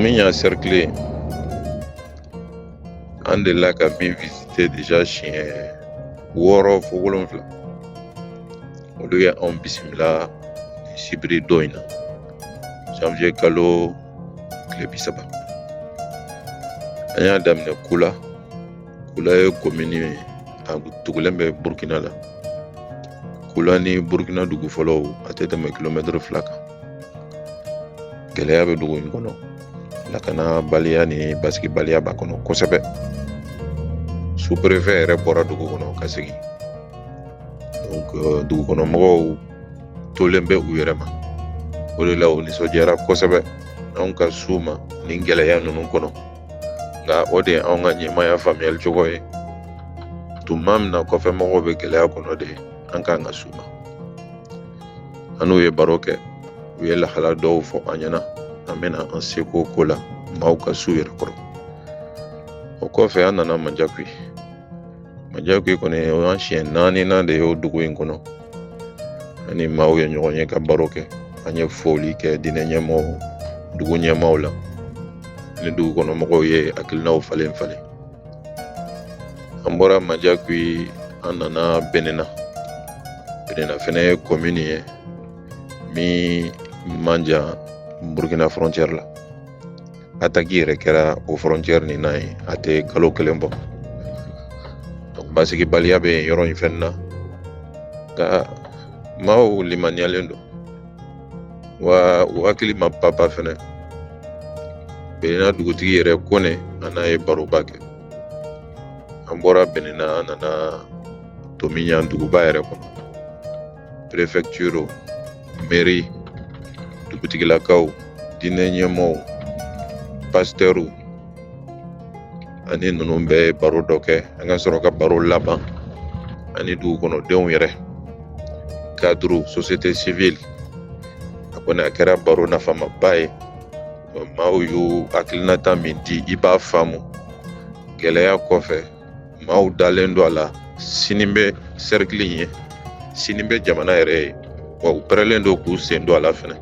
min y'a cerclé an delila ka min visité déjà siɲɛ 6 fo 7 olu ye anw bisimila sibiri dɔ in na janvier kalo tile 30 an y'a daminɛ Kula ye commune ye a tugulen bɛ Burkina la. Kula ni Burkina dugu fɔlɔw a tɛ tɛmɛ kilomètre 2 kan. Gɛlɛya bɛ dugu in kɔnɔ, lakanabaliya ni basigibaliya b'a kɔnɔ kosɛbɛ. Sous-préfet yɛrɛ bɔra dugu kɔnɔ ka segin, donc dugukɔnɔmɔgɔw tolen bɛ u yɛrɛ ma. O de la u nisɔndiyara kosɛbɛ anw ka s'u ma nin gɛlɛya ninnu kɔnɔ, nka o de ye anw ka ɲɛmaaya faamuyali cogo ye. Tuma min na kɔfɛ mɔgɔw bɛ gɛlɛya kɔnɔ de an kan ka s'u ma. An n'u ye baro kɛ, u ye lahala dɔw fɔ an ɲɛna, an bɛna an seko ko la maaw ka s'u yɛrɛ kɔrɔ. O kɔfɛ an nana Manjakui kɔni o y'an siɲɛ 4nan de ye o dugu in kɔnɔ. An ni maaw ye ɲɔgɔn ye ka baro kɛ, an ye foli kɛ diinɛ ɲɛmaaw, dugu ɲɛmaaw la, ni dugukɔnɔmɔgɔw ye hakilinaw falen. An bɔra Manjakui an nana Benena fɛnɛ ye commune ye min man jan Burkina frontière la. Attaque yɛrɛ kɛra o frontière nin na ye, a tɛ kalo 1 bɔ. Donc basigibaliya bɛ yen yɔrɔ in fɛnɛ na, nka maaw limaniyalen don wa u hakili ma papa fɛnɛ. Benena dugutigi yɛrɛ Kone a n'a ye baroba kɛ. An bɔra Benena an nana Tomiɲa duguba yɛrɛ kɔnɔ. Préfecture, mairie, dugutigilakaw, diinɛ ɲɛmaaw, pasteur ani ninnu bɛ baro dɔ kɛ. An ka sɔrɔ ka baro laban ani dugukɔnɔdenw yɛrɛ, cadre, société civile. A kɔni a kɛra baro nafamaba ye. Maaw y'u hakilinata min di i b'a faamu. Gɛlɛya kɔfɛ maaw dalen don a la. Sini bɛ cercle in ye, sini bɛ jamana yɛrɛ ye, wa u pɛrɛlen don k'u sen don a la fɛnɛ.